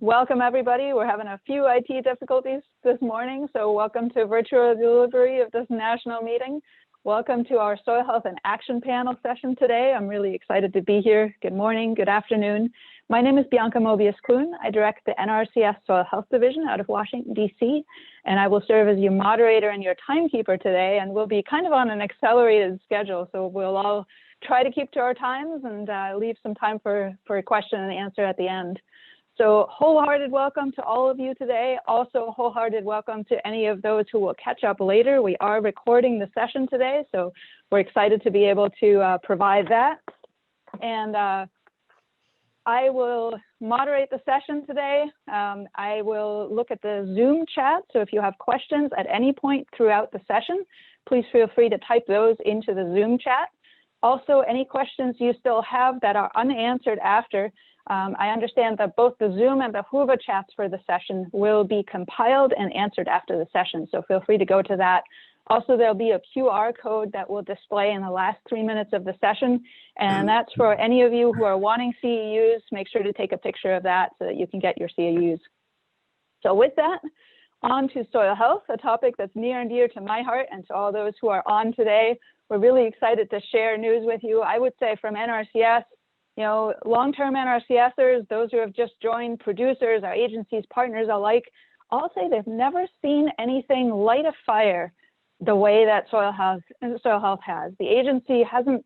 welcome everybody. We're having a few IT difficulties this morning, so welcome to virtual delivery of this national meeting. Welcome to our Soil Health and Action Panel session today. I'm really excited to be here. Good morning, good afternoon. My name is Bianca Moebius-Clune. I direct the NRCS Soil Health Division out of Washington, D.C., and I will serve as your moderator and your timekeeper today, and we'll be kind of on an accelerated schedule, so we'll all try to keep to our times and leave some time for a question and answer at the end. So wholehearted welcome to all of you today. Also wholehearted welcome to any of those who will catch up later. We are recording the session today, so we're excited to be able to provide that. And I will moderate the session today. I will look at the Zoom chat, so if you have questions at any point throughout the session, please feel free to type those into the Zoom chat. Also, any questions you still have that are unanswered after, I understand that both the Zoom and the Whova chats for the session will be compiled and answered after the session, so feel free to go to that. Also, there'll be a QR code that will display in the last 3 minutes of the session, and that's for any of you who are wanting CEUs. Make sure to take a picture of that so that you can get your CEUs. So with that, on to soil health, a topic that's near and dear to my heart and to all those who are on today. We're really excited to share news with you. I would say from NRCS, you know, long-term NRCSers, those who have just joined, producers, our agencies, partners alike, all say they've never seen anything light a fire the way that soil health has. The agency hasn't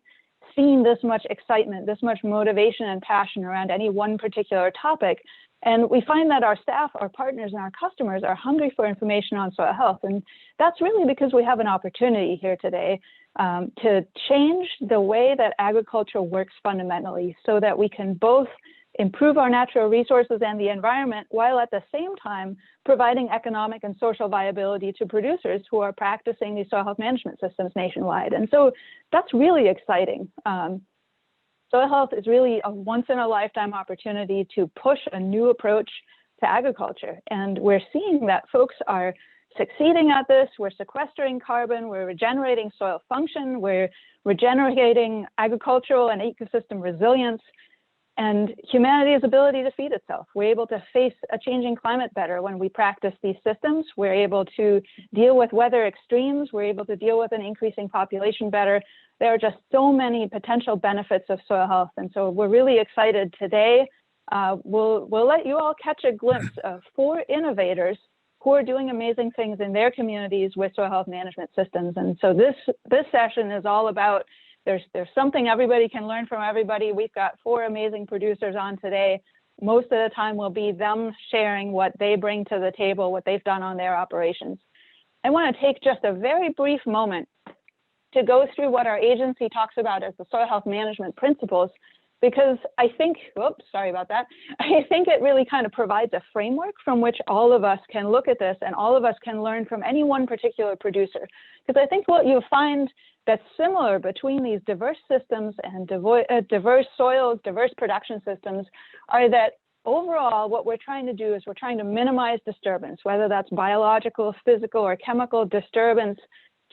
seen this much excitement, this much motivation and passion around any one particular topic. And we find that our staff, our partners, and our customers are hungry for information on soil health. And that's really because we have an opportunity here today to change the way that agriculture works fundamentally so that we can both improve our natural resources and the environment while at the same time providing economic and social viability to producers who are practicing these soil health management systems nationwide. And so that's really exciting. Soil health is really a once-in-a-lifetime opportunity to push a new approach to agriculture. And we're seeing that folks are succeeding at this. We're sequestering carbon, we're regenerating soil function, we're regenerating agricultural and ecosystem resilience, and humanity's ability to feed itself. We're able to face a changing climate better when we practice these systems. We're able to deal with weather extremes. We're able to deal with an increasing population better. There are just so many potential benefits of soil health. And so we're really excited today. We'll let you all catch a glimpse of 4 innovators who are doing amazing things in their communities with soil health management systems. And so this session is all about there's something everybody can learn from everybody. We've got 4 amazing producers on today. Most of the time will be them sharing what they bring to the table, what they've done on their operations. I want to take just a very brief moment to go through what our agency talks about as the soil health management principles, because I think, oops, sorry about that. I think it really kind of provides a framework from which all of us can look at this and all of us can learn from any one particular producer. Because I think what you'll find that's similar between these diverse systems and diverse soils, diverse production systems are that overall, what we're trying to do is we're trying to minimize disturbance, whether that's biological, physical, or chemical disturbance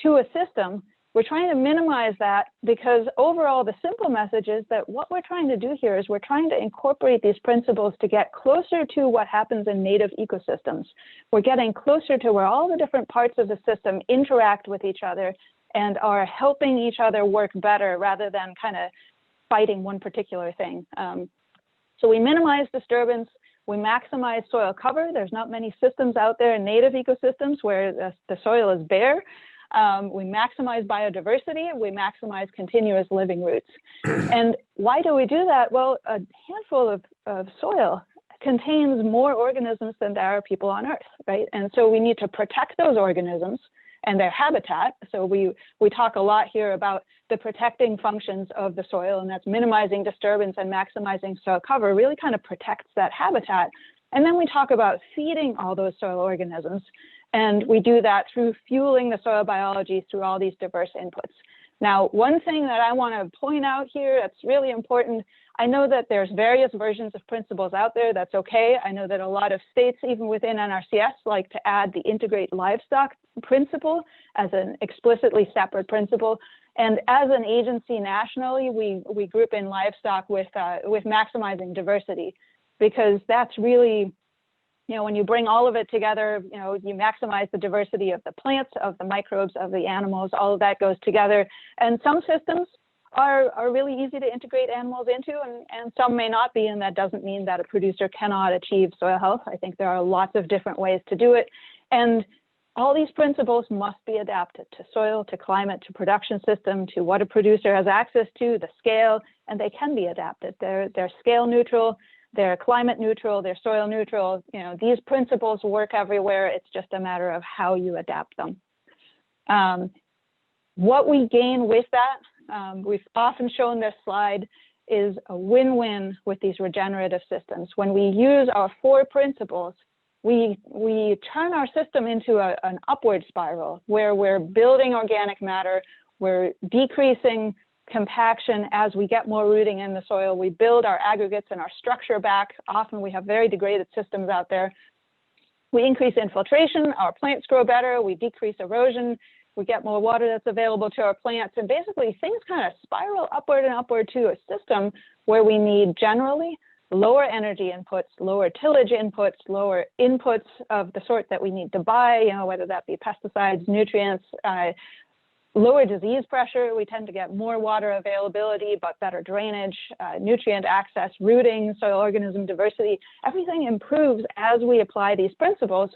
to a system. We're trying to minimize that because overall, the simple message is that what we're trying to do here is we're trying to incorporate these principles to get closer to what happens in native ecosystems. We're getting closer to where all the different parts of the system interact with each other and are helping each other work better rather than kind of fighting one particular thing. So we minimize disturbance, we maximize soil cover. There's not many systems out there in native ecosystems where the soil is bare. We maximize biodiversity, we maximize continuous living roots. And why do we do that? Well, a handful of soil contains more organisms than there are people on Earth, right? And so we need to protect those organisms and their habitat. So we talk a lot here about the protecting functions of the soil, and that's minimizing disturbance and maximizing soil cover really kind of protects that habitat. And then we talk about feeding all those soil organisms. And we do that through fueling the soil biology through all these diverse inputs. Now, one thing that I want to point out here that's really important, I know that there's various versions of principles out there. That's okay. I know that a lot of states, even within NRCS, like to add the integrate livestock principle as an explicitly separate principle. And as an agency nationally, we group in livestock with maximizing diversity, because that's really when you bring all of it together, you maximize the diversity of the plants, of the microbes, of the animals, all of that goes together. And some systems are really easy to integrate animals into, and some may not be, and that doesn't mean that a producer cannot achieve soil health. I think there are lots of different ways to do it. And all these principles must be adapted to soil, to climate, to production system, to what a producer has access to, the scale, and they can be adapted. They're scale neutral, they're climate neutral, they're soil neutral. These principles work everywhere. It's just a matter of how you adapt them. What we gain with that, we've often shown this slide, is a win-win with these regenerative systems. When we use our 4 principles, we turn our system into an upward spiral where we're building organic matter, we're decreasing compaction as we get more rooting in the soil, we build our aggregates and our structure back. Often we have very degraded systems out there. We increase infiltration, our plants grow better, we decrease erosion, we get more water that's available to our plants, and basically things kind of spiral upward and upward to a system where we need generally lower energy inputs, lower tillage inputs, lower inputs of the sort that we need to buy, whether that be pesticides, nutrients, lower disease pressure. We tend to get more water availability, but better drainage, nutrient access, rooting, soil organism diversity. Everything improves as we apply these principles.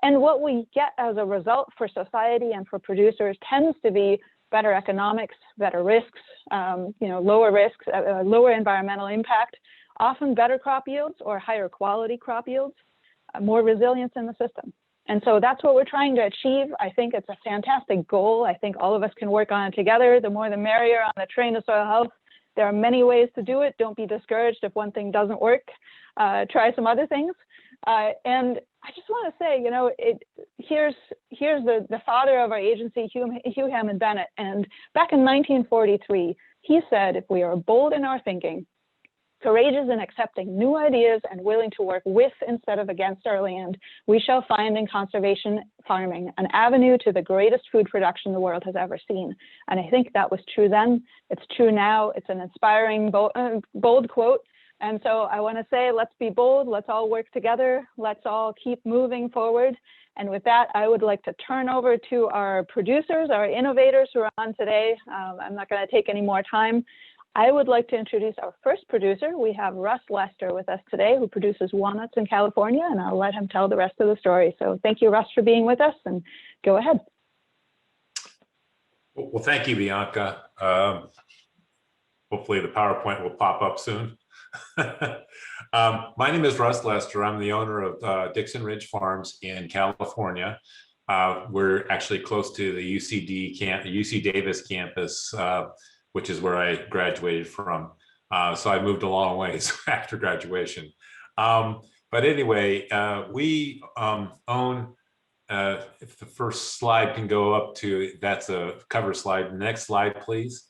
And what we get as a result for society and for producers tends to be better economics, better risks, lower risks, lower environmental impact, often better crop yields or higher quality crop yields, more resilience in the system. And so that's what we're trying to achieve. I think it's a fantastic goal. I think all of us can work on it together. The more the merrier on the train of soil health. There are many ways to do it. Don't be discouraged if one thing doesn't work. Try some other things. And I just want to say, here's the father of our agency, Hugh Hammond Bennett. And back in 1943, he said, if we are bold in our thinking, courageous in accepting new ideas, and willing to work with instead of against our land, we shall find in conservation farming an avenue to the greatest food production the world has ever seen. And I think that was true then. It's true now. It's an inspiring, bold quote. And so I want to say, let's be bold. Let's all work together. Let's all keep moving forward. And with that, I would like to turn over to our producers, our innovators who are on today. I'm not going to take any more time. I would like to introduce our first producer. We have Russ Lester with us today, who produces walnuts in California, and I'll let him tell the rest of the story. So thank you, Russ, for being with us, and go ahead. Well, thank you, Bianca. Hopefully the PowerPoint will pop up soon. My name is Russ Lester. I'm the owner of Dixon Ridge Farms in California. We're actually close to the UC Davis campus, which is where I graduated from. So I moved a long ways after graduation. But anyway, we own, if the first slide can go up to, that's a cover slide. Next slide, please.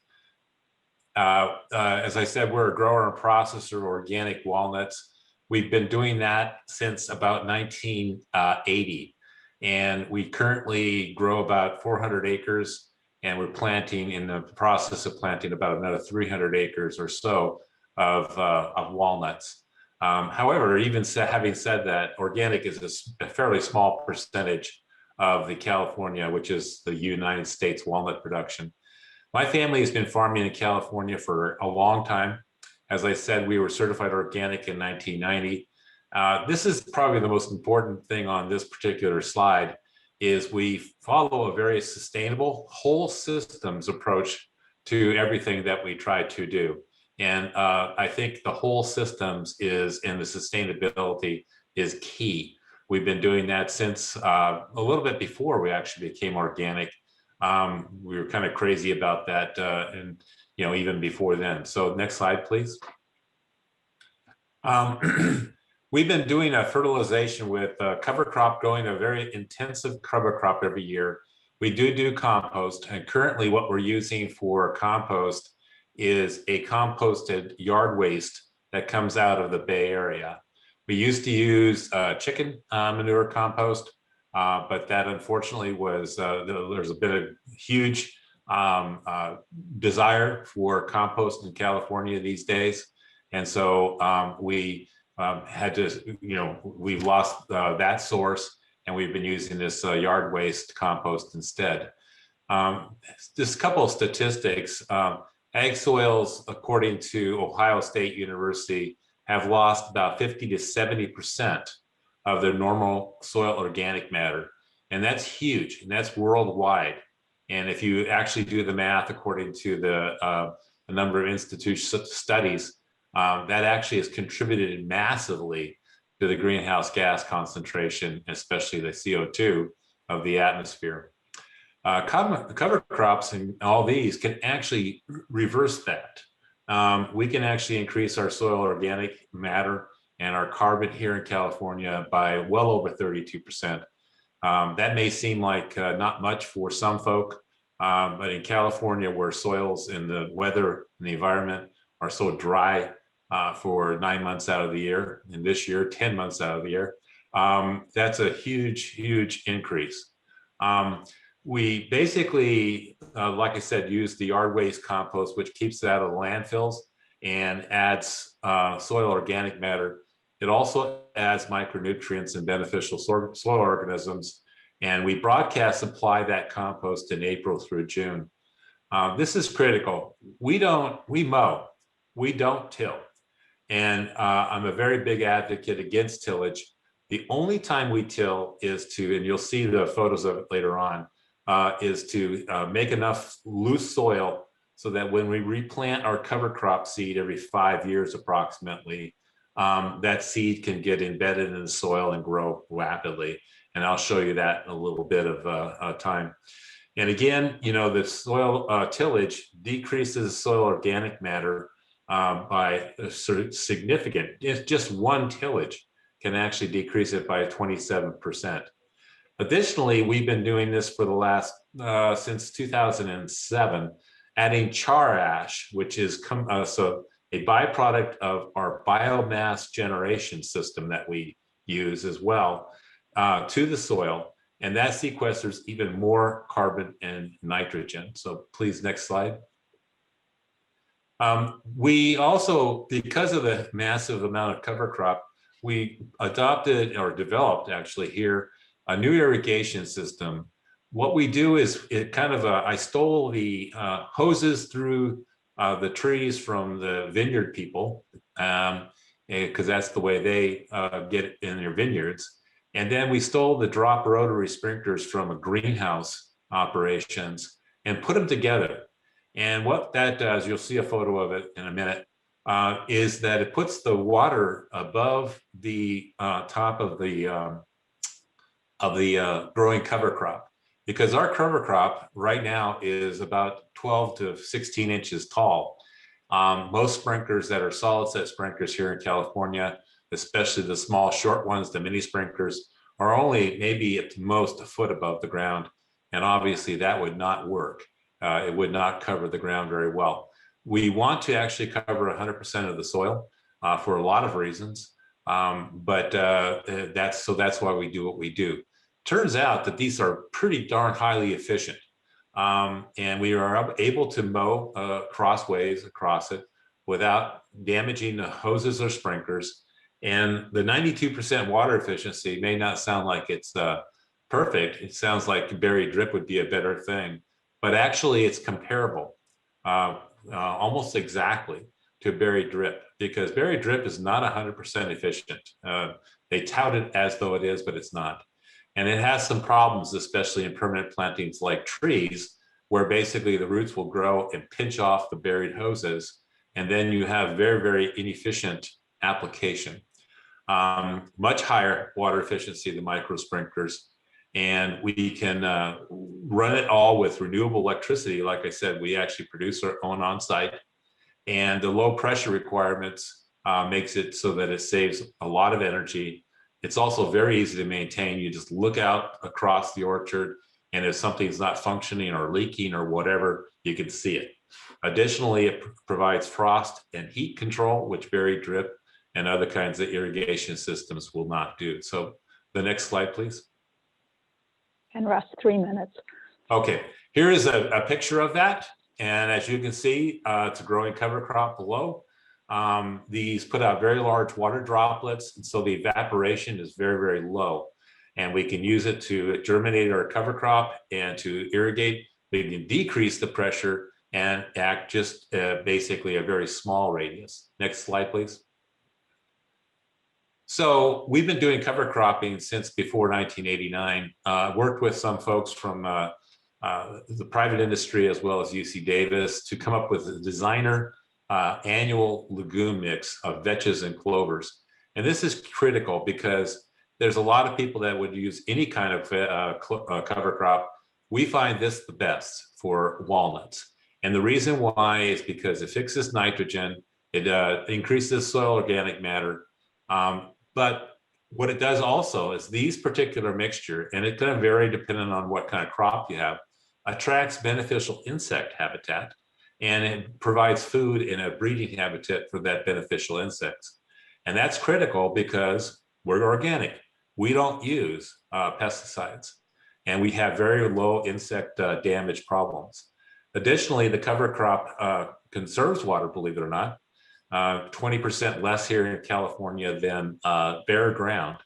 As I said, we're a grower and processor of organic walnuts. We've been doing that since about 1980. And we currently grow about 400 acres. And we're planting, in the process of planting, about another 300 acres or so of walnuts. However, even having said that, organic is a fairly small percentage of the California, which is the United States walnut production. My family has been farming in California for a long time. As I said, we were certified organic in 1990. This is probably the most important thing on this particular slide, is we follow a very sustainable whole systems approach to everything that we try to do. And I think the whole systems and the sustainability is key. We've been doing that since a little bit before we actually became organic. We were kind of crazy about that, and even before then. So next slide, please. We've been doing a fertilization with cover crop, growing a very intensive cover crop every year. We do compost, and currently what we're using for compost is a composted yard waste that comes out of the Bay Area. We used to use chicken manure compost, but that unfortunately was, there's a bit of huge desire for compost in California these days. And so we had to, we've lost that source, and we've been using this yard waste compost instead. Just a couple of statistics. Ag soils, according to Ohio State University, have lost about 50 to 70% of their normal soil organic matter. And that's huge, and that's worldwide. And if you actually do the math according to the number of institution studies, that actually has contributed massively to the greenhouse gas concentration, especially the CO2 of the atmosphere. Cover crops and all these can actually reverse that. We can actually increase our soil organic matter and our carbon here in California by well over 32%. That may seem like not much for some folk, but in California, where soils and the weather and the environment are so dry for 9 months out of the year, and this year, 10 months out of the year, that's a huge, huge increase. We basically, like I said, use the yard waste compost, which keeps it out of the landfills and adds soil organic matter. It also adds micronutrients and beneficial soil organisms. And we broadcast supply that compost in April through June. This is critical. We mow, we don't till. And I'm a very big advocate against tillage. The only time we till is to, and you'll see the photos of it later on, is to make enough loose soil so that when we replant our cover crop seed every 5 years approximately, that seed can get embedded in the soil and grow rapidly. And I'll show you that in a little bit of time. And again, the soil tillage decreases soil organic matter by a significant, just one tillage can actually decrease it by 27%. Additionally, we've been doing this for the last, since 2007, adding char ash, which is a byproduct of our biomass generation system that we use as well, to the soil. And that sequesters even more carbon and nitrogen. So please, next slide. We also, because of the massive amount of cover crop, we adopted or developed actually here a new irrigation system. What we do is I stole the hoses through the trees from the vineyard people, because that's the way they get it in their vineyards. And then we stole the drop rotary sprinklers from a greenhouse operations and put them together. And what that does, you'll see a photo of it in a minute, is that it puts the water above the top of the growing cover crop, because our cover crop right now is about 12 to 16 inches tall. Most sprinklers that are solid set sprinklers here in California, especially the small short ones, the mini sprinklers, are only maybe at most a foot above the ground. And obviously that would not work. It would not cover the ground very well. We want to actually cover 100% of the soil for a lot of reasons. But that's why we do what we do. Turns out that these are pretty darn highly efficient. And we are able to mow crossways across it without damaging the hoses or sprinklers. And the 92% water efficiency may not sound like it's perfect. It sounds like buried drip would be a better thing, but actually it's comparable almost exactly to buried drip, because buried drip is not 100% efficient. They tout it as though it is, but it's not. And it has some problems, especially in permanent plantings like trees, where basically the roots will grow and pinch off the buried hoses. And then you have very, very inefficient application. Much higher water efficiency than micro sprinklers. And we can run it all with renewable electricity. Like I said, we actually produce our own on-site. And the low pressure requirements makes it so that it saves a lot of energy. It's also very easy to maintain. You just look out across the orchard, and if something's not functioning or leaking or whatever, you can see it. Additionally, it provides frost and heat control, which buried drip and other kinds of irrigation systems will not do. So the next slide, please. And Russ, 3 minutes. Okay, here is a picture of that. And as you can see, it's a growing cover crop below. These put out very large water droplets, and so the evaporation is very, very low. And we can use it to germinate our cover crop and to irrigate. We can decrease the pressure and act just basically a very small radius. Next slide, please. So we've been doing cover cropping since before 1989. Worked with some folks from the private industry as well as UC Davis to come up with a designer annual legume mix of vetches and clovers. And this is critical because there's a lot of people that would use any kind of cover crop. We find this the best for walnuts. And the reason why is because it fixes nitrogen, it increases soil organic matter. But what it does also is these particular mixture, and it's going to vary depending on what kind of crop you have, attracts beneficial insect habitat, and it provides food in a breeding habitat for that beneficial insects. And that's critical because we're organic. We don't use pesticides, and we have very low insect damage problems. Additionally, the cover crop conserves water, believe it or not, 20% less here in California than bare ground,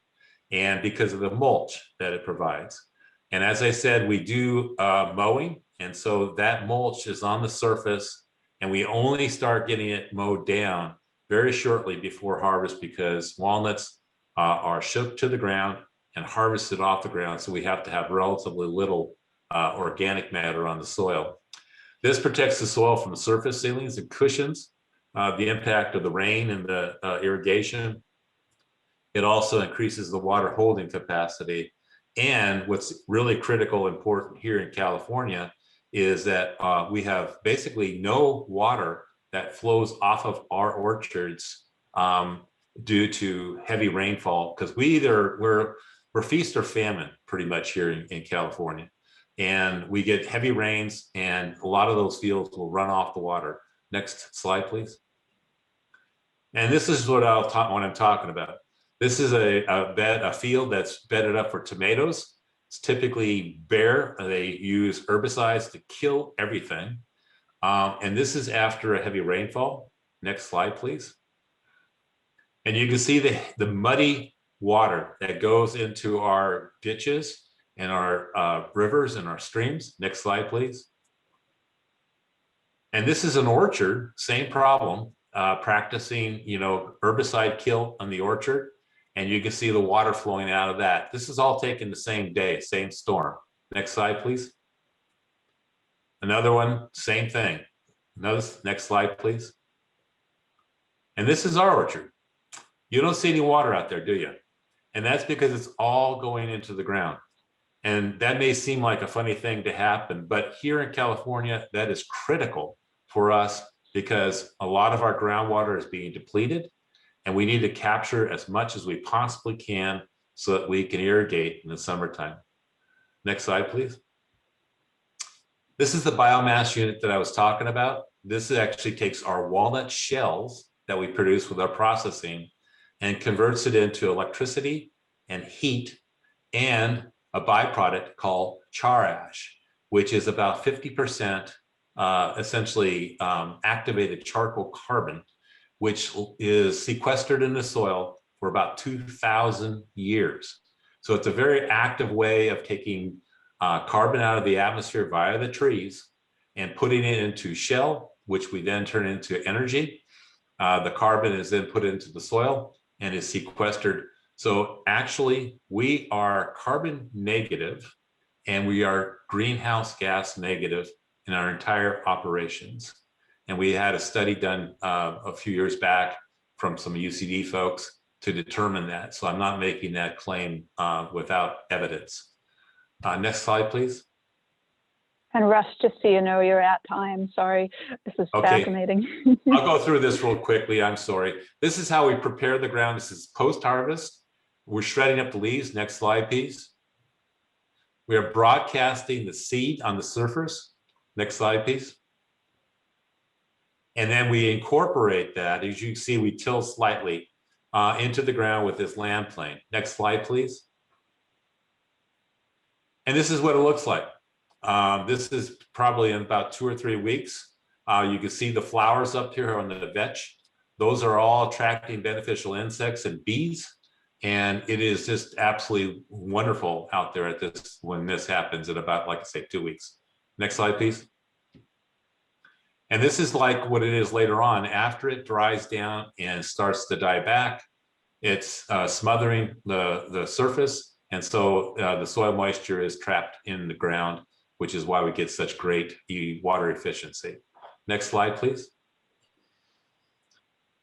and because of the mulch that it provides. And as I said, we do mowing, and so that mulch is on the surface, and we only start getting it mowed down very shortly before harvest because walnuts are shook to the ground and harvested off the ground, so we have to have relatively little organic matter on the soil. This protects the soil from surface ceilings and cushions, the impact of the rain and the irrigation. It also increases the water holding capacity. And what's really critical, important here in California is that we have basically no water that flows off of our orchards due to heavy rainfall, because we're feast or famine pretty much here in California. And we get heavy rains and a lot of those fields will run off the water. Next slide, please. And this is what I'm talking about. This is a field that's bedded up for tomatoes. It's typically bare. They use herbicides to kill everything. And this is after a heavy rainfall. Next slide, please. And you can see the muddy water that goes into our ditches and our rivers and our streams. Next slide, please. And this is an orchard, same problem, practicing, herbicide kill on the orchard. And you can see the water flowing out of that. This is all taken the same day, same storm. Next slide, please. Another one, same thing. Next slide, please. And this is our orchard. You don't see any water out there, do you? And that's because it's all going into the ground. And that may seem like a funny thing to happen, but here in California, that is critical for us because a lot of our groundwater is being depleted, and we need to capture as much as we possibly can so that we can irrigate in the summertime. Next slide, please. This is the biomass unit that I was talking about. This actually takes our walnut shells that we produce with our processing and converts it into electricity and heat and a byproduct called char ash, which is about 50% essentially activated charcoal carbon, which is sequestered in the soil for about 2,000 years. So it's a very active way of taking carbon out of the atmosphere via the trees and putting it into shell, which we then turn into energy. The carbon is then put into the soil and is sequestered. So actually, we are carbon negative and we are greenhouse gas negative in our entire operations. And we had a study done a few years back from some UCD folks to determine that. So I'm not making that claim without evidence. Next slide, please. And Russ, just so you know, you're at time. Sorry, this is fascinating. I'll go through this real quickly. I'm sorry. This is how we prepare the ground. This is post-harvest. We're shredding up the leaves. Next slide, please. We are broadcasting the seed on the surface. Next slide, please. And then we incorporate that. As you can see, we till slightly into the ground with this land plane. Next slide, please. And this is what it looks like. This is probably in about 2 or 3 weeks. You can see the flowers up here on the vetch. Those are all attracting beneficial insects and bees. And it is just absolutely wonderful out there at this when this happens in about, like I say, 2 weeks. Next slide, please. And this is like what it is later on. After it dries down and starts to die back, it's smothering the surface. And so the soil moisture is trapped in the ground, which is why we get such great water efficiency. Next slide, please.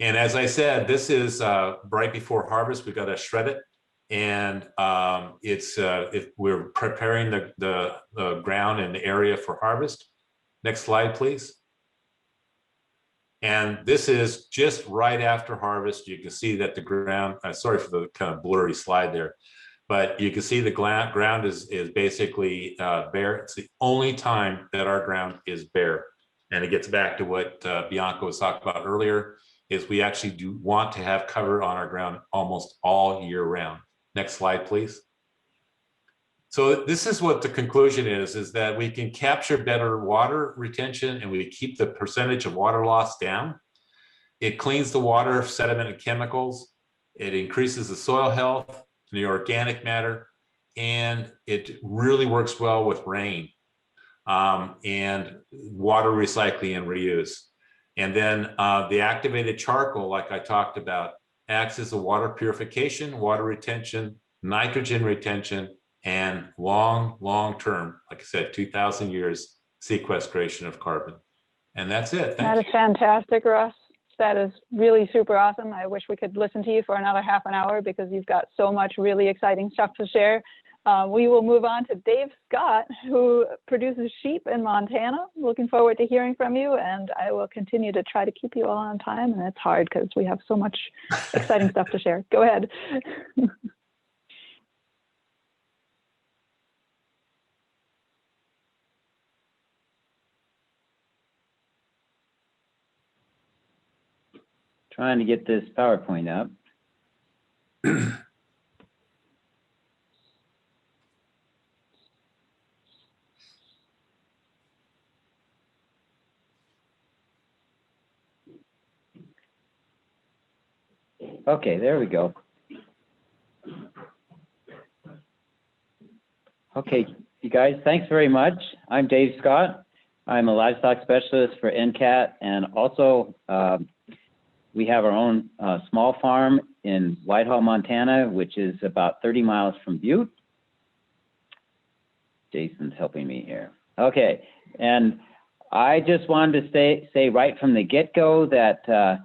And as I said, this is right before harvest. We got to shred it. And we're preparing the ground and the area for harvest. Next slide, please. And this is just right after harvest. You can see that the ground, sorry for the kind of blurry slide there, but you can see the ground is basically bare. It's the only time that our ground is bare. And it gets back to what Bianca was talking about earlier, is we actually do want to have cover on our ground almost all year round. Next slide, please. So this is what the conclusion is that we can capture better water retention and we keep the percentage of water loss down. It cleans the water, sediment, and chemicals. It increases the soil health, the organic matter, and it really works well with rain and water recycling and reuse. And then the activated charcoal, like I talked about, acts as a water purification, water retention, nitrogen retention, and long-term, like I said, 2,000 years sequestration of carbon. And that's it. That is fantastic, Russ. That is really super awesome. I wish we could listen to you for another half an hour because you've got so much really exciting stuff to share. We will move on to Dave Scott, who produces sheep in Montana. Looking forward to hearing from you, and I will continue to try to keep you all on time, and it's hard because we have so much exciting stuff to share. Go ahead. Trying to get this PowerPoint up. Okay, there we go. Okay, you guys, thanks very much. I'm Dave Scott. I'm a livestock specialist for NCAT, and also we have our own small farm in Whitehall, Montana, which is about 30 miles from Butte. Jason's helping me here. Okay, and I just wanted to say right from the get-go that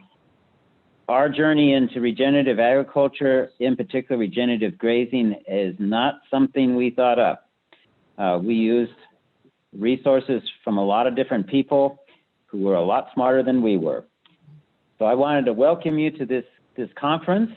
our journey into regenerative agriculture, in particular regenerative grazing, is not something we thought up. We used resources from a lot of different people who were a lot smarter than we were. So I wanted to welcome you to this conference,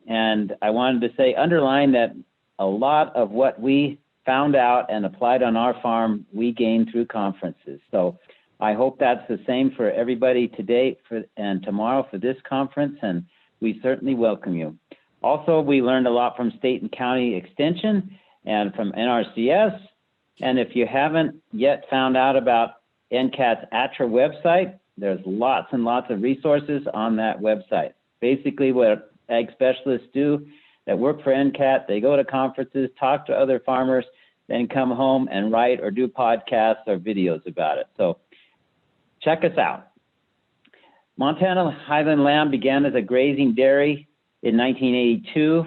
and I wanted to say, underline that a lot of what we found out and applied on our farm, we gained through conferences. So I hope that's the same for everybody today and tomorrow for this conference, and we certainly welcome you. Also, we learned a lot from state and county extension and from NRCS. And if you haven't yet found out about NCAT's ATRA website, there's lots and lots of resources on that website. Basically, what ag specialists do that work for NCAT, they go to conferences, talk to other farmers, then come home and write or do podcasts or videos about it. So check us out. Montana Highland lamb began as a grazing dairy in 1982.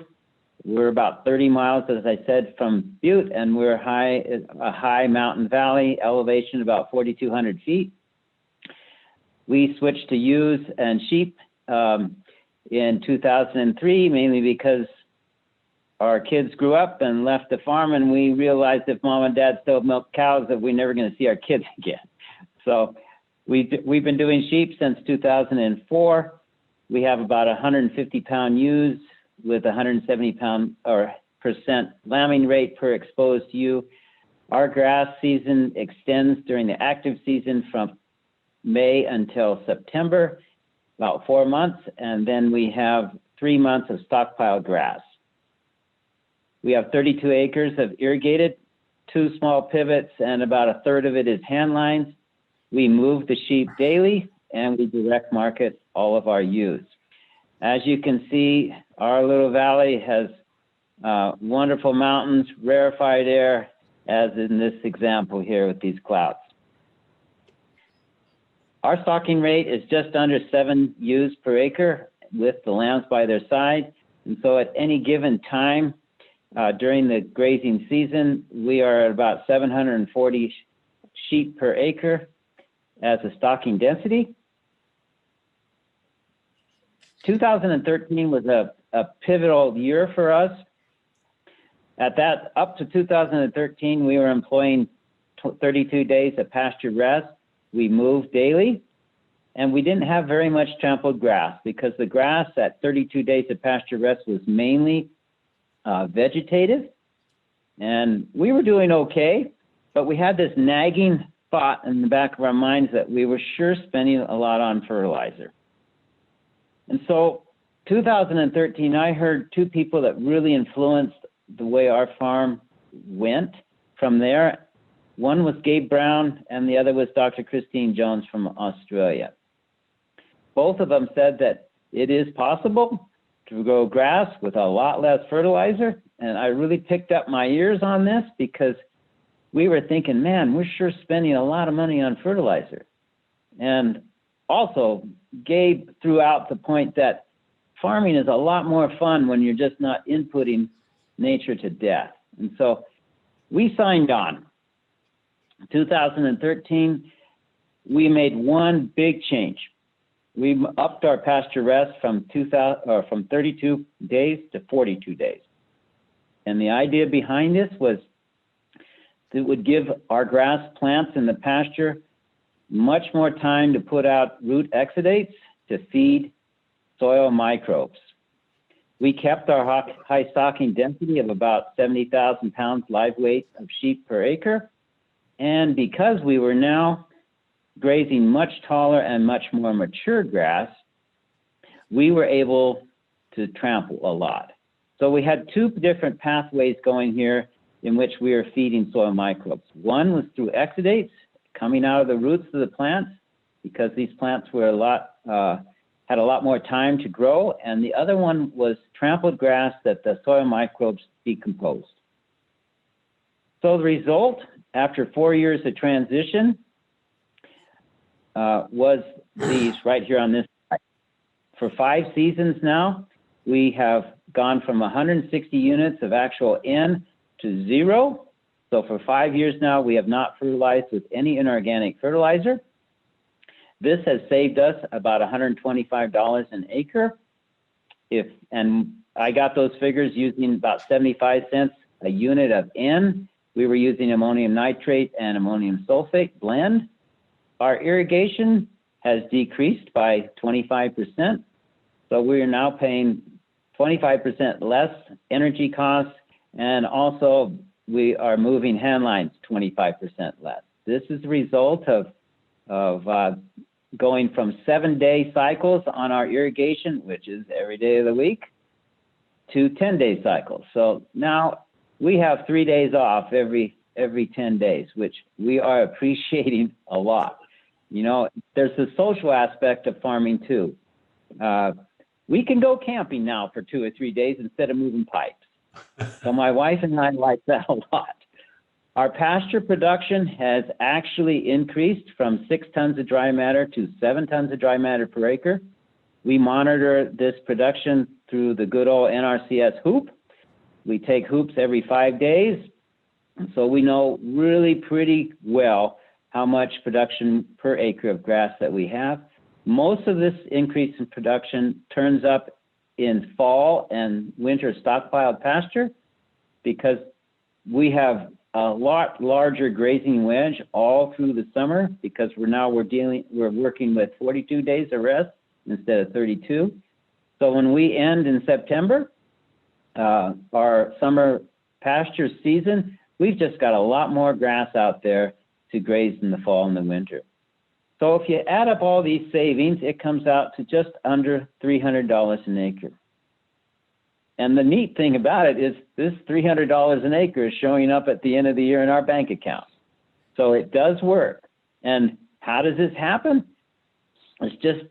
We're about 30 miles, as I said, from Butte, and we're a high mountain valley, elevation about 4,200 feet. We switched to ewes and sheep in 2003, mainly because our kids grew up and left the farm, and we realized if mom and dad still milk cows, that we're never going to see our kids again. So we've been doing sheep since 2004. We have about 150-pound ewes with 170% lambing rate per exposed ewe. Our grass season extends during the active season from May until September, about 4 months, and then we have 3 months of stockpile grass. We have 32 acres of irrigated, 2 small pivots, and about a third of it is hand lines. We move the sheep daily, and we direct market all of our ewes. As you can see, our little valley has wonderful mountains, rarefied air, as in this example here with these clouds. Our stocking rate is just under 7 ewes per acre with the lambs by their side. And so at any given time during the grazing season, we are at about 740 sheep per acre as a stocking density. 2013 was a pivotal year for us. Up to 2013, we were employing 32 days of pasture rest. We moved daily, and we didn't have very much trampled grass because the grass at 32 days of pasture rest was mainly vegetative, and we were doing okay, but we had this nagging thought in the back of our minds that we were sure spending a lot on fertilizer. And so 2013, I heard 2 people that really influenced the way our farm went from there. One was Gabe Brown, and the other was Dr. Christine Jones from Australia. Both of them said that it is possible to grow grass with a lot less fertilizer, and I really picked up my ears on this because we were thinking, man, we're sure spending a lot of money on fertilizer. And also, Gabe threw out the point that farming is a lot more fun when you're just not inputting nature to death. And so we signed on. 2013, we made one big change. We upped our pasture rest from 32 days to 42 days. And the idea behind this was it would give our grass plants in the pasture much more time to put out root exudates to feed soil microbes. We kept our high stocking density of about 70,000 pounds live weight of sheep per acre. And because we were now grazing much taller and much more mature grass, we were able to trample a lot. So we had 2 different pathways going here in which we are feeding soil microbes. One was through exudates coming out of the roots of the plants because these plants were had a lot more time to grow, and the other one was trampled grass that the soil microbes decomposed. So the result, after 4 years of transition, was these right here on this slide. For 5 seasons now, we have gone from 160 units of actual N to 0. So for 5 years now, we have not fertilized with any inorganic fertilizer. This has saved us about $125 an acre. And I got those figures using about 75 cents a unit of N. We were using ammonium nitrate and ammonium sulfate blend. Our irrigation has decreased by 25%. So we are now paying 25% less energy costs, and also we are moving hand lines 25% less. This is the result of going from 7-day cycles on our irrigation, which is every day of the week, to 10-day cycles. So now we have 3 days off every 10 days, which we are appreciating a lot. You know, there's the social aspect of farming too. We can go camping now for 2 or 3 days instead of moving pipes. So my wife and I like that a lot. Our pasture production has actually increased from 6 tons of dry matter to 7 tons of dry matter per acre. We monitor this production through the good old NRCS hoop. We take hoops every 5 days, so we know really pretty well how much production per acre of grass that we have. Most of this increase in production turns up in fall and winter stockpiled pasture because we have a lot larger grazing wedge all through the summer because we're working with 42 days of rest instead of 32. So when we end in September, our summer pasture season, we've just got a lot more grass out there to graze in the fall and the winter. So if you add up all these savings, it comes out to just under $300 an acre. And the neat thing about it is this $300 an acre is showing up at the end of the year in our bank account. So it does work. And how does this happen? It's just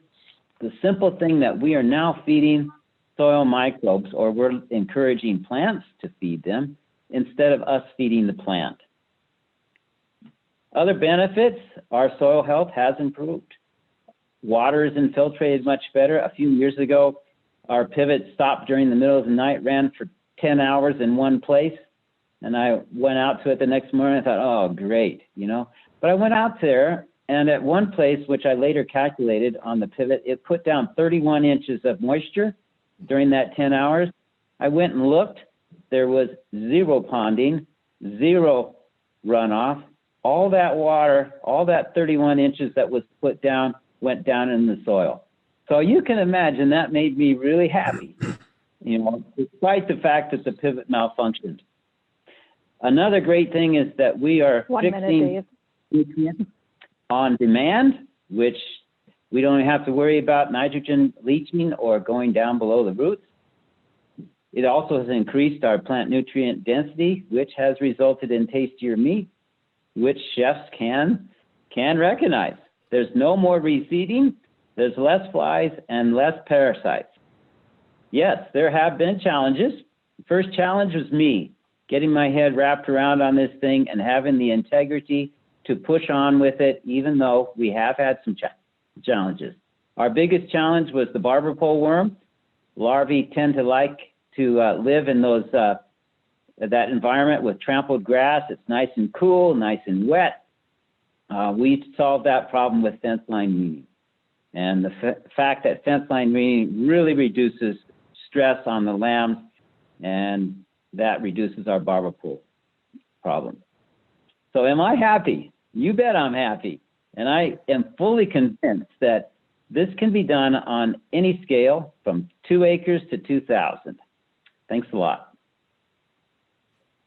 the simple thing that we are now feeding soil microbes, or we're encouraging plants to feed them instead of us feeding the plant. Other benefits, our soil health has improved. Water is infiltrated much better. A few years ago, our pivot stopped during the middle of the night, ran for 10 hours in one place. And I went out to it the next morning and thought, oh, great, you know. But I went out there, and at one place, which I later calculated on the pivot, it put down 31 inches of moisture during that 10 hours. I went and looked. There was zero ponding, zero runoff. All that water, all that 31 inches that was put down, went down in the soil. So you can imagine that made me really happy, you know, despite the fact that the pivot malfunctioned. Another great thing is that we are fixing nutrients on demand, which we don't have to worry about nitrogen leaching or going down below the roots. It also has increased our plant nutrient density, which has resulted in tastier meat, which chefs can recognize. There's no more reseeding, there's less flies and less parasites. Yes, there have been challenges. The first challenge was me, getting my head wrapped around on this thing and having the integrity to push on with it, even though we have had some challenges. Our biggest challenge was the barber pole worm. Larvae tend to like to live in those that environment with trampled grass. It's nice and cool, nice and wet. We solved that problem with fence line weeding. And the fact that fence line weeding really reduces stress on the lambs, and that reduces our barber pole problem. So am I happy? You bet I'm happy. And I am fully convinced that this can be done on any scale from 2 acres to 2,000. Thanks a lot.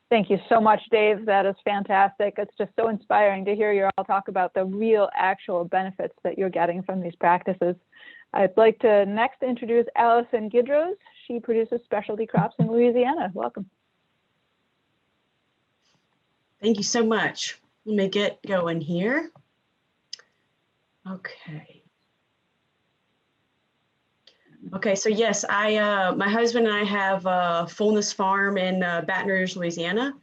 Thank you so much, Dave. That is fantastic. It's just so inspiring to hear you all talk about the real actual benefits that you're getting from these practices. I'd like to next introduce Allison Guidroz. She produces specialty crops in Louisiana. Welcome. Thank you so much. Let me get going here. Okay, so yes, my husband and I have a Fullness farm in Baton Rouge, Louisiana.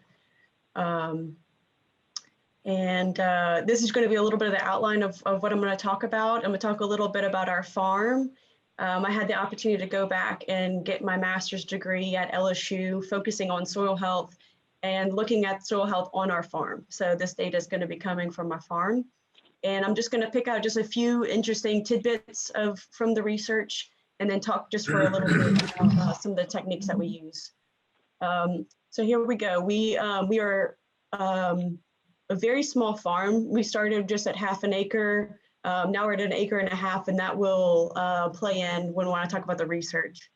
This is going to be a little bit of the outline of what I'm going to talk about. I'm going to talk a little bit about our farm. I had the opportunity to go back and get my master's degree at LSU, focusing on soil health and looking at soil health on our farm. So this data is going to be coming from my farm. And I'm just going to pick out just a few interesting tidbits from the research, and then talk just for a little bit about some of the techniques that we use. So here we go. We are a very small farm. We started just at ½ an acre. Now we're at 1.5 acres, and that will play in when I talk about the research.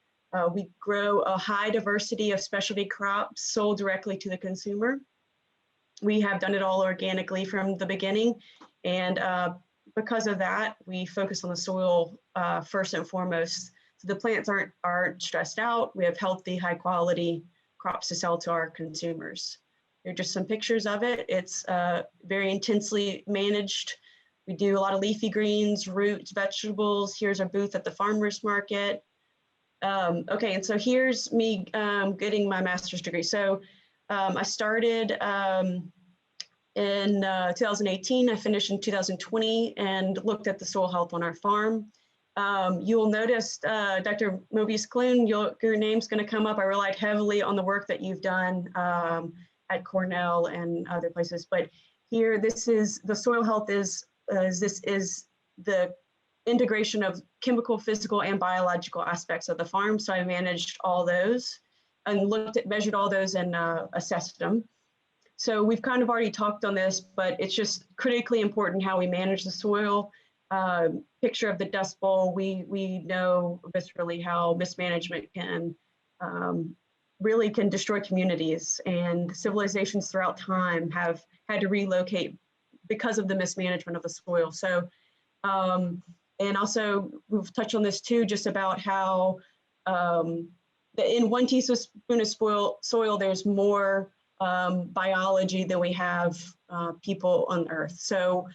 We grow a high diversity of specialty crops sold directly to the consumer. We have done it all organically from the beginning, and because of that, we focus on the soil first and foremost. So the plants aren't stressed out. We have healthy, high quality crops to sell to our consumers. Here are just some pictures of it. It's very intensely managed. We do a lot of leafy greens, roots, vegetables. Here's our booth at the farmer's market. Okay, and so here's me getting my master's degree. So I started in 2018, I finished in 2020 and looked at the soil health on our farm. You will notice, Dr. Moebius-Clune, your name's going to come up. I relied heavily on the work that you've done at Cornell and other places. But here, this is the soil health this is the integration of chemical, physical, and biological aspects of the farm. So I managed all those and measured all those and assessed them. So we've kind of already talked on this, but it's just critically important how we manage the soil. Picture of the Dust Bowl, we know viscerally how mismanagement can really can destroy communities, and civilizations throughout time have had to relocate because of the mismanagement of the soil. So, and also we've touched on this too, just about how in 1 teaspoon of soil, there's more biology than we have people on Earth. So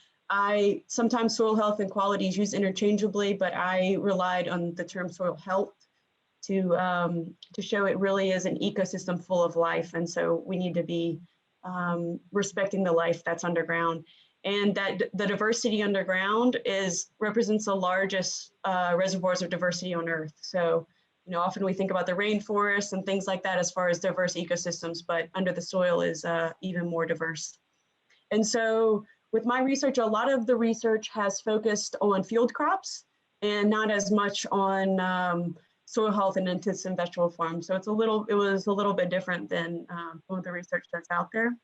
Sometimes soil health and quality is used interchangeably, but I relied on the term soil health to show it really is an ecosystem full of life. And so we need to be respecting the life that's underground. And that the diversity underground represents the largest reservoirs of diversity on Earth. So, you know, often we think about the rainforest and things like that as far as diverse ecosystems, but under the soil is even more diverse. And so with my research, a lot of the research has focused on field crops and not as much on soil health and intensive vegetable farms. So it was a little bit different than some of the research that's out there.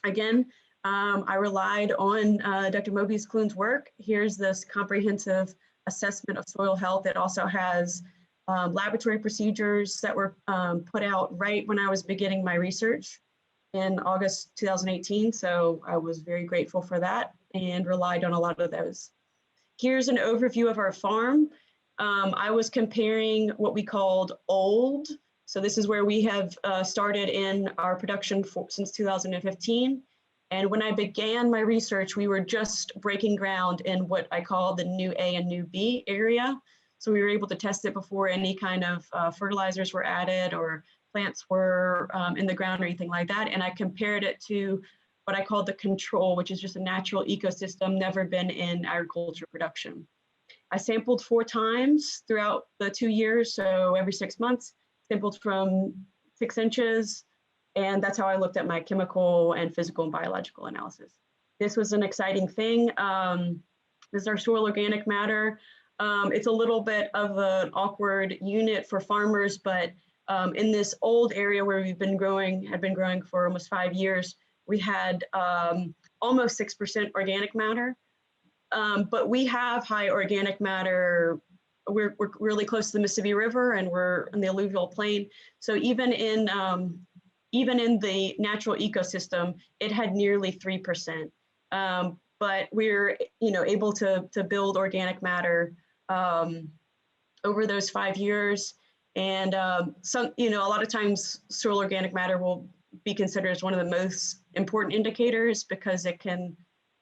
Again, I relied on Dr. Moebius-Clune's work. Here's this comprehensive assessment of soil health. It also has laboratory procedures that were put out right when I was beginning my research in August 2018. So I was very grateful for that and relied on a lot of those. Here's an overview of our farm. I was comparing what we called old. So this is where we have started in our production since 2015. And when I began my research, we were just breaking ground in what I call the new A and new B area. So we were able to test it before any kind of fertilizers were added or plants were in the ground or anything like that. And I compared it to what I call the control, which is just a natural ecosystem, never been in agriculture production. I sampled 4 times throughout the 2 years, so every 6 months, sampled from 6 inches, and that's how I looked at my chemical and physical and biological analysis. This was an exciting thing. This is our soil organic matter. It's a little bit of an awkward unit for farmers, but in this old area where had been growing for almost 5 years, we had almost 6% organic matter. But we have high organic matter. We're really close to the Mississippi River and we're in the alluvial plain. So even in the natural ecosystem, it had nearly 3%. But we're able to build organic matter over those 5 years. And a lot of times soil organic matter will be considered as one of the most important indicators because it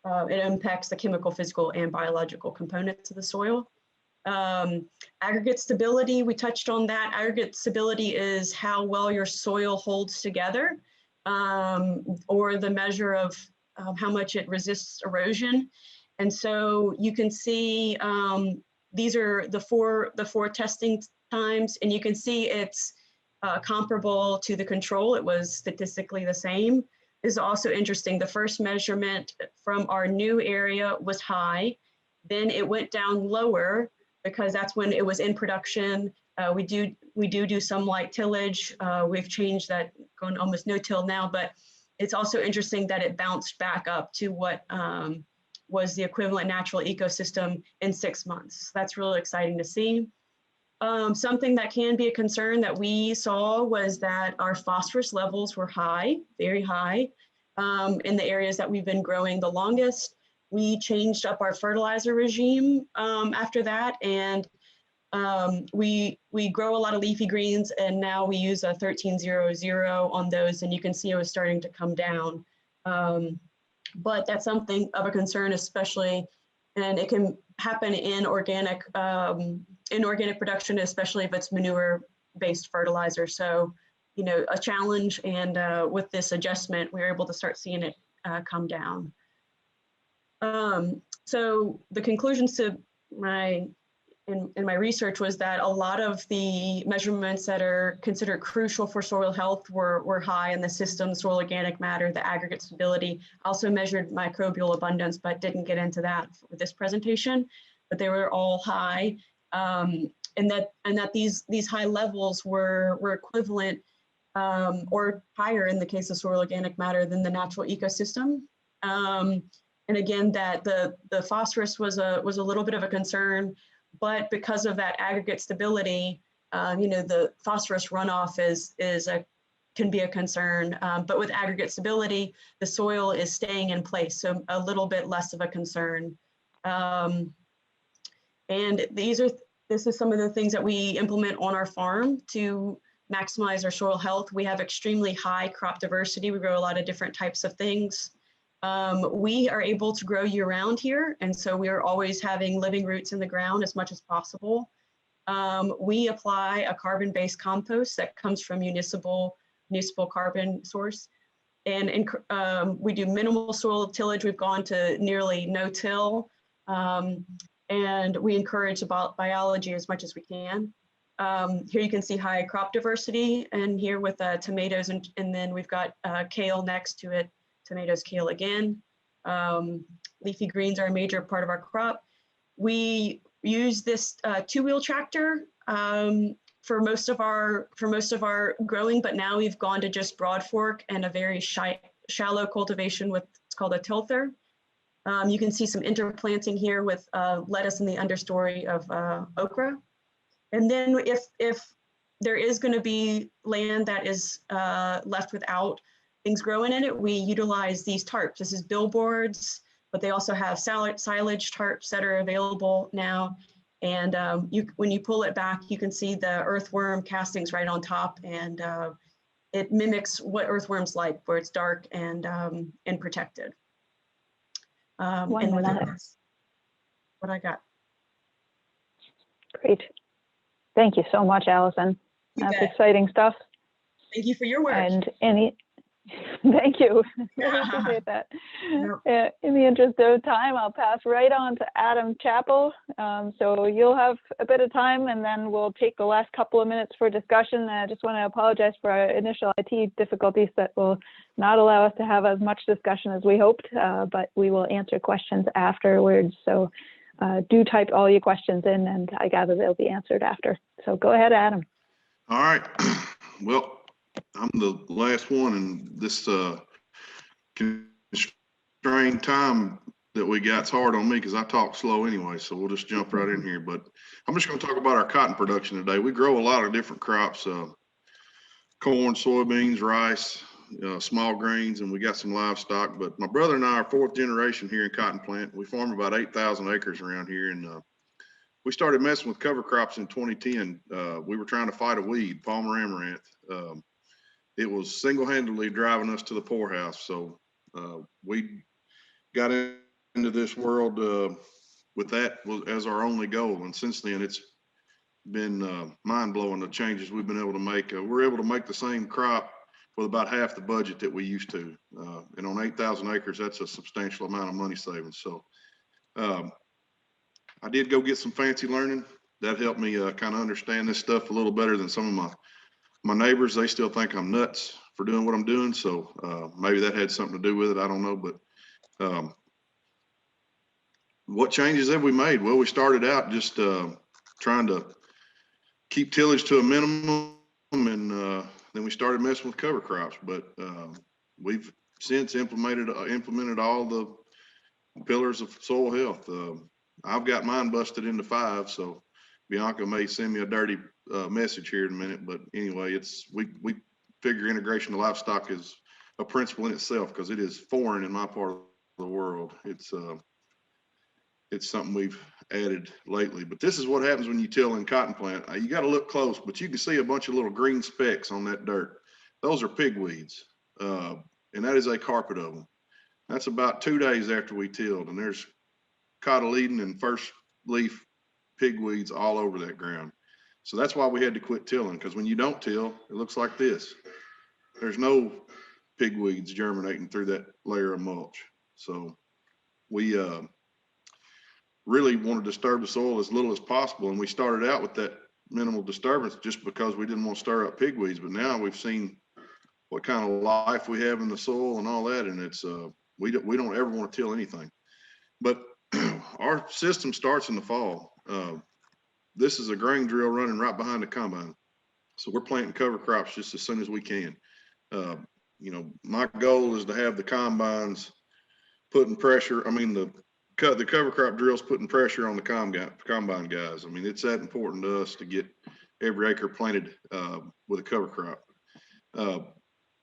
impacts the chemical, physical, and biological components of the soil. Aggregate stability, we touched on that. Aggregate stability is how well your soil holds together, or the measure of how much it resists erosion. And so you can see these are the four testing times, and you can see it's comparable to the control. It was statistically the same. This is also interesting. The first measurement from our new area was high. Then it went down lower because that's when it was in production. We do some light tillage. We've changed that, going almost no till now, but it's also interesting that it bounced back up to what was the equivalent natural ecosystem in 6 months. That's really exciting to see. Something that can be a concern that we saw was that our phosphorus levels were high, very high, in the areas that we've been growing the longest. We changed up our fertilizer regime after that, and we grow a lot of leafy greens, and now we use a 1300 on those, and you can see it was starting to come down. But that's something of a concern, especially, and it can happen in organic production, especially if it's manure-based fertilizer. So, a challenge, and with this adjustment, we were able to start seeing it come down. So the conclusions to in my research was that a lot of the measurements that are considered crucial for soil health were high in the system: soil organic matter, the aggregate stability. I also measured microbial abundance, but didn't get into that for this presentation, but they were all high. And that these high levels were equivalent or higher in the case of soil organic matter than the natural ecosystem. And again, that the phosphorus was a little bit of a concern, but because of that aggregate stability, the phosphorus runoff can be a concern. But with aggregate stability, the soil is staying in place, so a little bit less of a concern. And this is some of the things that we implement on our farm to maximize our soil health. We have extremely high crop diversity. We grow a lot of different types of things. We are able to grow year round here, and so we are always having living roots in the ground as much as possible. We apply a carbon-based compost that comes from municipal carbon source. And we do minimal soil tillage. We've gone to nearly no-till, and we encourage biology as much as we can. Here you can see high crop diversity, and here with tomatoes, and then we've got kale next to it, tomatoes, kale again. Leafy greens are a major part of our crop. We use this two-wheel tractor for most of our growing, but now we've gone to just broad fork and a very shallow cultivation with it's called a tilther. You can see some interplanting here with lettuce in the understory of okra. And then if there is going to be land that is left without things growing in it, we utilize these tarps. This is billboards, but they also have silage tarps that are available now. And when you pull it back, you can see the earthworm castings right on top, and it mimics what earthworms like, where it's dark and protected. And that's what I got. Great. Thank you so much, Allison. That's exciting stuff. Thank you for your work. And thank you. I appreciate that. In the interest of time, I'll pass right on to Adam Chappell. So you'll have a bit of time, and then we'll take the last couple of minutes for discussion. I just want to apologize for our initial IT difficulties that will not allow us to have as much discussion as we hoped, but we will answer questions afterwards. So do type all your questions in, and I gather they'll be answered after. So go ahead, Adam. All right. Well, I'm the last one, and this constrained time that we got's hard on me because I talk slow anyway, so we'll just jump right in here. But I'm just going to talk about our cotton production today. We grow a lot of different crops, corn, soybeans, rice, small grains, and we got some livestock. But my brother and I are fourth generation here in cotton plant. We farm about 8,000 acres around here, and we started messing with cover crops in 2010. We were trying to fight a weed, Palmer amaranth. It was single-handedly driving us to the poorhouse. So we got into this world with that as our only goal. And since then, it's been mind-blowing the changes we've been able to make. We're able to make the same crop with about half the budget that we used to. And on 8,000 acres, that's a substantial amount of money savings. So I did go get some fancy learning. That helped me kind of understand this stuff a little better than some of my neighbors. They still think I'm nuts for doing what I'm doing. So maybe that had something to do with it. I don't know. But what changes have we made? Well, we started out just trying to keep tillage to a minimum, and then we started messing with cover crops. But we've since implemented all the pillars of soil health. I've got mine busted into 5, so Bianca may send me a dirty message here in a minute. But anyway, we figure integration of livestock is a principle in itself because it is foreign in my part of the world. It's something we've added lately. But this is what happens when you till in cotton plant. You got to look close, but you can see a bunch of little green specks on that dirt. Those are pigweeds, and that is a carpet of them. That's about 2 days after we tilled, and there's cotyledon and first leaf pigweeds all over that ground. So that's why we had to quit tilling, because when you don't till, it looks like this. There's no pigweeds germinating through that layer of mulch. So we really want to disturb the soil as little as possible, and we started out with that minimal disturbance just because we didn't want to stir up pigweeds. But now we've seen what kind of life we have in the soil and all that, and it's we don't ever want to till anything. But our system starts in the fall. This is a grain drill running right behind the combine. So we're planting cover crops just as soon as we can. My goal is to have the combines putting pressure. The cover crop drills putting pressure on the combine guys. It's that important to us to get every acre planted with a cover crop.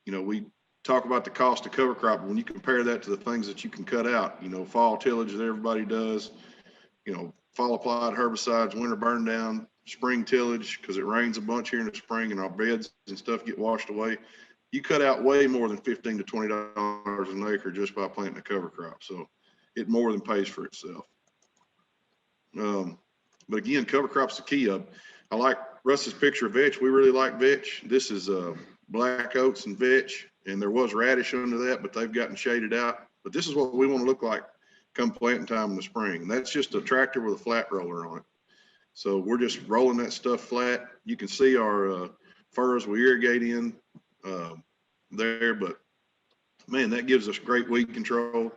We talk about the cost of cover crop. When you compare that to the things that you can cut out, fall tillage that everybody does, fall applied herbicides, winter burn down, spring tillage, because it rains a bunch here in the spring and our beds and stuff get washed away. you cut out way more than $15 to $20 an acre just by planting a cover crop. So it more than pays for itself. But again, cover crop's the key. I like Russ's picture of vetch. We really like vetch. This is black oats and vetch, and there was radish under that, but they've gotten shaded out. But this is what we want to look like come planting time in the spring. And that's just a tractor with a flat roller on it. So we're just rolling that stuff flat. You can see our furrows we irrigate in there, but man, that gives us great weed control.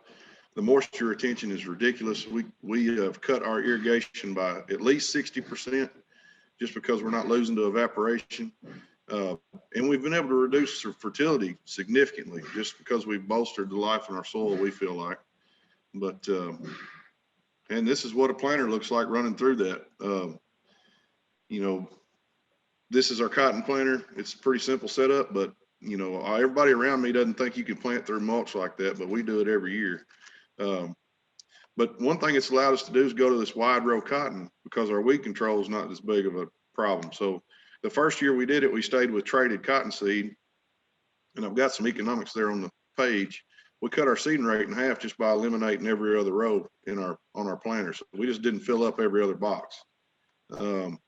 The moisture retention is ridiculous. We have cut our irrigation by at least 60% just because we're not losing to evaporation. And we've been able to reduce fertility significantly just because we've bolstered the life in our soil, we feel like. But, and this is what a planter looks like running through that. You know, this is our cotton planter. It's a pretty simple setup, but you know, everybody around me doesn't think you can plant through mulch like that, but we do it every year. But one thing it's allowed us to do is go to this wide row cotton because our weed control is not as big of a problem. So the first year we did it, we stayed with traded cottonseed, and I've got some economics there on the page. We cut our seeding rate in half just by eliminating every other row on our planters. We just didn't fill up every other box. You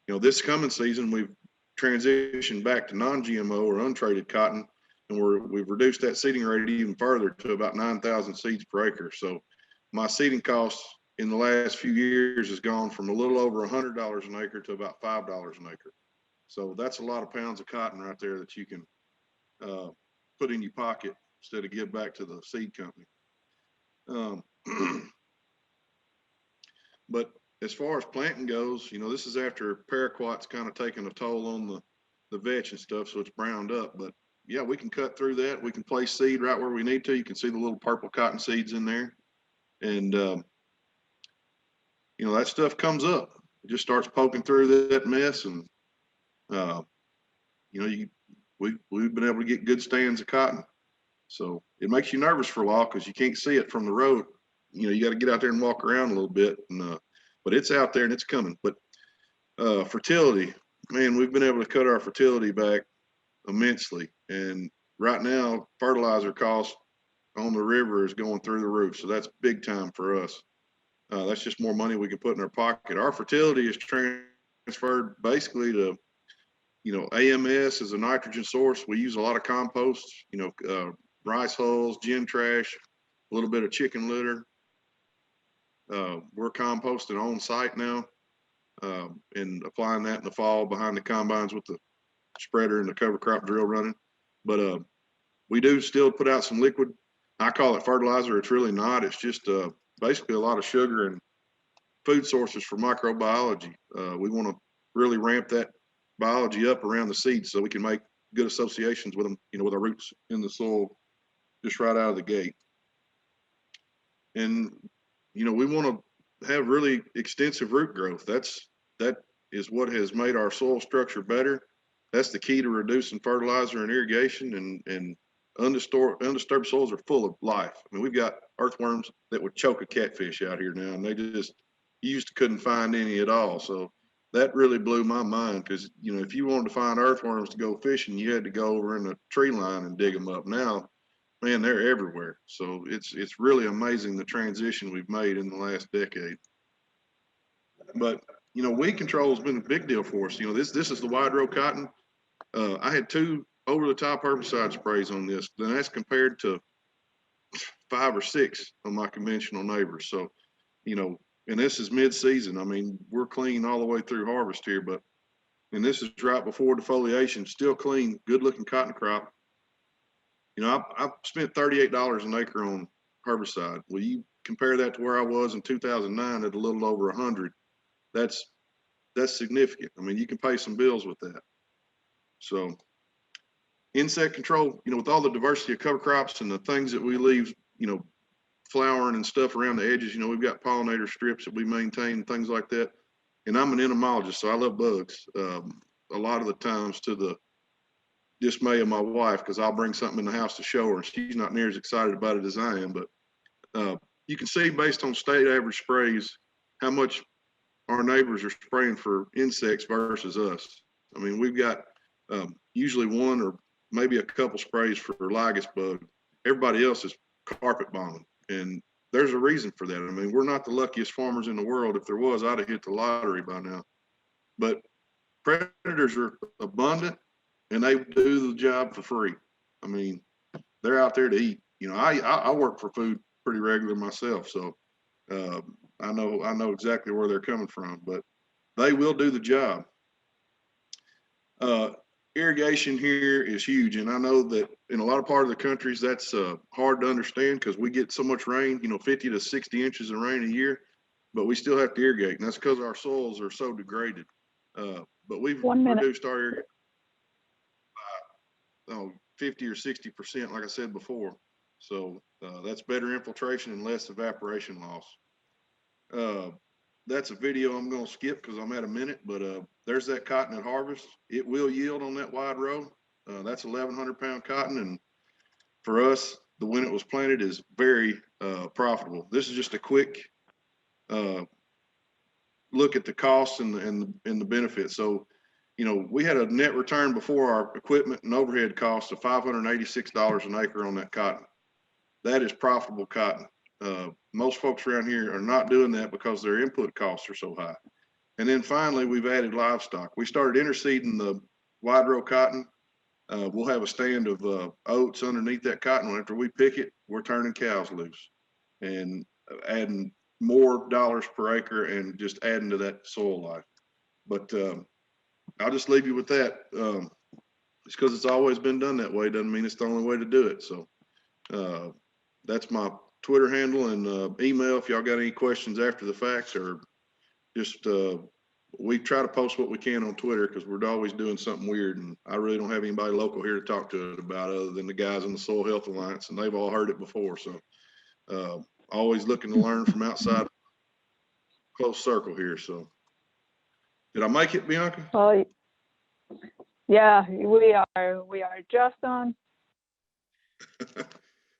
know, this coming season we've transitioned back to non-GMO or untraded cotton, and we've reduced that seeding rate even further to about 9,000 seeds per acre. So my seeding costs in the last few years has gone from a little over $100 an acre to about $5 an acre. So that's a lot of pounds of cotton right there that you can put in your pocket instead of give back to the seed company. But as far as planting goes, you know, this is after paraquat's kind of taking a toll on the vetch and stuff, so it's browned up. But yeah, we can cut through that. We can place seed right where we need to. You can see the little purple cotton seeds in there. And, you know, that stuff comes up. It just starts poking through that mess. And, you know, we've been able to get good stands of cotton. So it makes you nervous for a while because you can't see it from the road. You know, you got to get out there and walk around a little bit. And, but it's out there and it's coming. But fertility, man, we've been able to cut our fertility back immensely. And right now, fertilizer cost on the river is going through the roof. So that's big time for us. That's just more money we can put in our pocket. Our fertility is transferred basically to, you know, AMS is a nitrogen source. We use a lot of compost, you know, rice hulls, gin trash, a little bit of chicken litter. We're composting on site now and applying that in the fall behind the combines with the spreader and the cover crop drill running. But we do still put out some liquid. I call it fertilizer. It's really not. It's just basically a lot of sugar and food sources for microbiology. We want to really ramp that biology up around the seeds so we can make good associations with them, you know, with our roots in the soil just right out of the gate. And, you know, we want to have really extensive root growth. That is what has made our soil structure better. That's the key to reducing fertilizer and irrigation, and undisturbed soils are full of life. I mean, we've got earthworms that would choke a catfish out here now, and they just used to couldn't find any at all. So that really blew my mind because, you know, if you wanted to find earthworms to go fishing, you had to go over in the tree line and dig them up. Now, man, they're everywhere. So it's really amazing the transition we've made in the last decade. But, you know, weed control has been a big deal for us. You know, this is the wide row cotton. I had 2 over-the-top herbicide sprays on this. Then that's compared to 5 or 6 of my conventional neighbors. So, you know, and this is mid-season. I mean, we're clean all the way through harvest here, and this is right before defoliation, still clean, good-looking cotton crop. You know, I spent $38 an acre on herbicide. Well, you compare that to where I was in 2009 at a little over 100. That's significant. I mean, you can pay some bills with that. So insect control, you know, with all the diversity of cover crops and the things that we leave, you know, flowering and stuff around the edges, you know, we've got pollinator strips that we maintain, things like that. And I'm an entomologist, so I love bugs. A lot of the times to the dismay of my wife, because I'll bring something in the house to show her, and she's not near as excited about it as I am. But you can see based on state average sprays how much our neighbors are spraying for insects versus us. I mean, we've got usually 1 or maybe a couple sprays for lygus bug. Everybody else is carpet bombing, and there's a reason for that. I mean, we're not the luckiest farmers in the world. If there was, I'd have hit the lottery by now. But predators are abundant, and they do the job for free. I mean, they're out there to eat. You know, I work for food pretty regular myself, so I know exactly where they're coming from. But they will do the job. Irrigation here is huge, and I know that in a lot of parts of the countries that's hard to understand because we get so much rain, you know, 50 to 60 inches of rain a year, but we still have to irrigate, and that's because our soils are so degraded. But we've reduced our irrigation by 50 or 60%, like I said before. So that's better infiltration and less evaporation loss. That's a video I'm going to skip because I'm at a minute, but there's that cotton at harvest. It will yield on that wide row. That's 1,100 pound cotton. And for us, the when it was planted is very profitable. This is just a quick look at the costs and the benefits. So, you know, we had a net return before our equipment and overhead costs of $586 an acre on that cotton. That is profitable cotton. Most folks around here are not doing that because their input costs are so high. And then finally, we've added livestock. We started interseeding the wide row cotton. We'll have a stand of oats underneath that cotton. After we pick it, we're turning cows loose and adding more dollars per acre and just adding to that soil life. But I'll just leave you with that. It's because it's always been done that way. Doesn't mean it's the only way to do it. So that's my Twitter handle and email if y'all got any questions after the fact, or just we try to post what we can on Twitter because we're always doing something weird, and I really don't have anybody local here to talk to it about other than the guys in the Soil Health Alliance, and they've all heard it before. So always looking to learn from outside close circle here. So did I make it, Bianca? Well, yeah, we are just on.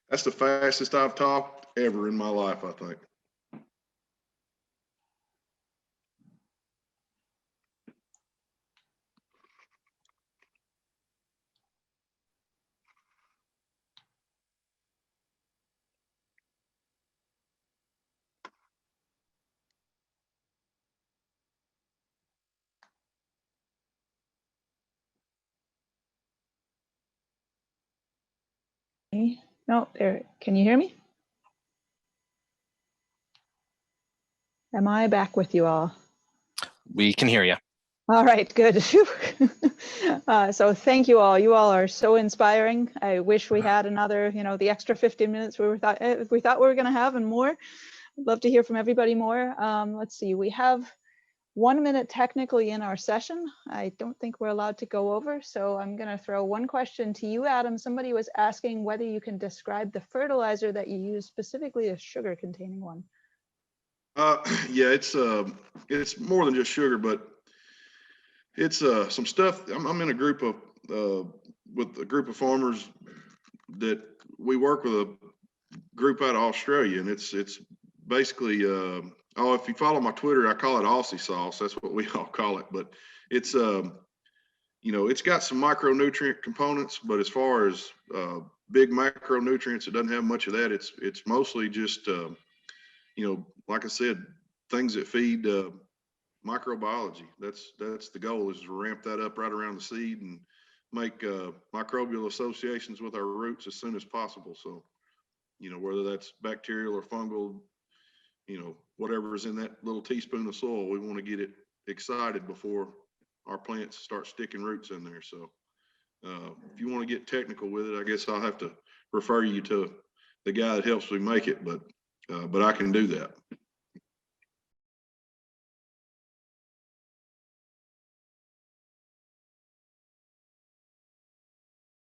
That's the fastest I've talked ever in my life, I think. No, there. Can you hear me? Am I back with you all? We can hear you. All right, good. So thank you all. You all are so inspiring. I wish we had another, you know, the extra 15 minutes we thought we were going to have and more. I'd love to hear from everybody more. Let's see, we have 1 minute technically in our session. I don't think we're allowed to go over, so I'm going to throw one question to you, Adam. Somebody was asking whether you can describe the fertilizer that you use, specifically a sugar containing one. Yeah, it's more than just sugar, but it's some stuff. I'm in a group of with a group of farmers that we work with a group out of Australia, and it's basically if you follow my Twitter, I call it Aussie sauce. That's what we all call it. But it's you know, it's got some micronutrient components, but as far as big macronutrients, it doesn't have much of that. It's mostly just you know, like I said, things that feed microbiology. That's the goal, is to ramp that up right around the seed and make microbial associations with our roots as soon as possible. So, you know, whether that's bacterial or fungal, you know, whatever is in that little teaspoon of soil, we want to get it excited before our plants start sticking roots in there. So if you want to get technical with it, I guess I'll have to refer you to the guy that helps me make it, but I can do that.